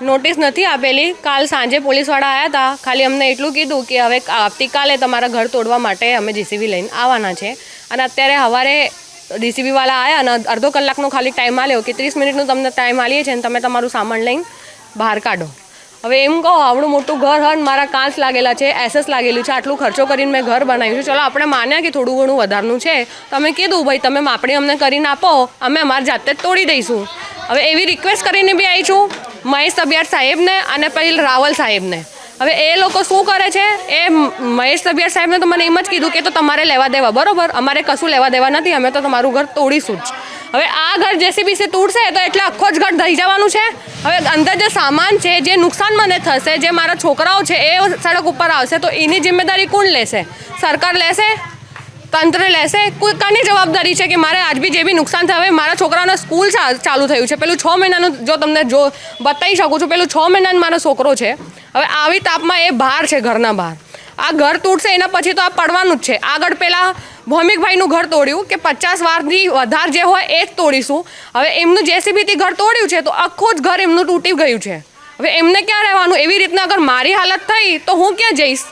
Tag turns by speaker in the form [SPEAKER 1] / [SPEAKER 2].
[SPEAKER 1] Notice નથી આપેલી. કાલ સાંજે પોલીસવાળા આવ્યા હતા. ખાલી અમને એટલું કીધું કે હવે આવતીકાલે તમારા ઘર તોડવા માટે અમે જીસીબી લઈને આવવાના છે. અને અત્યારે સવારે ડીસીબીવાળા આવ્યા અને અડધો કલાકનો ખાલી ટાઈમ આલ્યો કે 30 મિનિટનો તમને ટાઈમ આલીએ છીએ અને તમે તમારું સામાન લઈને બહાર કાઢો. હવે એમ કહો, આવડું મોટું ઘર હન, મારા કાચ લાગેલા છે, એસએસ લાગેલું છે, આટલું ખર્ચો કરીને મેં ઘર બનાવ્યું છે. ચલો આપણે માન્યા કે થોડું ઘણું વધારનું છે, તમે કીધું ભાઈ તમે માપણી અમને કરીને આપો, અમે અમારી જાતે જ તોડી દઈશું. હવે એવી રિક્વેસ્ટ કરીને બી આવી છું મહેશ તબિયાર સાહેબને અને પછી રાવલ સાહેબને. હવે એ લોકો શું કરે છે, એ મહેશ તબિયાર સાહેબને તો મને એમ જ કીધું કે તો તમારે લેવા દેવા, બરોબર, અમારે કશું લેવા દેવા નથી, અમે તો તમારું ઘર તોડીશું જ. હવે આ ઘર જેસીબીસી તૂટશે તો એટલે આખો જ ઘર થઈ જવાનું છે. હવે અંદર જે સામાન છે, જે નુકસાન મને થશે, જે મારા છોકરાઓ છે એ સડક ઉપર આવશે તો એની જિમ્મેદારી કોણ લેશે? સરકાર લેશે? તંત્ર લેશે? કોની જવાબદારી છે કે મારે આજ બી જે બી નુકસાન થયું? મારા છોકરાઓને સ્કૂલ ચાલુ થયું છે, પેલું 6 મહિનાનું જો તમને બતાવી શકું છું, પેલું 6 મહિનાનો મારો છોકરો છે. હવે આવી તાપમાં એ બહાર છે, ઘરના બહાર. આ ઘર તૂટશે એના પછી તો આ પડવાનું જ છે. આગળ પેલા ભૌમિકભાઈનું ઘર તોડ્યું કે 50 વારથી વધારે જે હોય એ જ તોડીશું. હવે એમનું જેસીબીથી ઘર તોડ્યું છે તો આખું જ ઘર એમનું તૂટી ગયું છે. હવે એમને ક્યાં રહેવાનું? એવી રીતના અગર મારી હાલત થઈ તો હું ક્યાં જઈશ?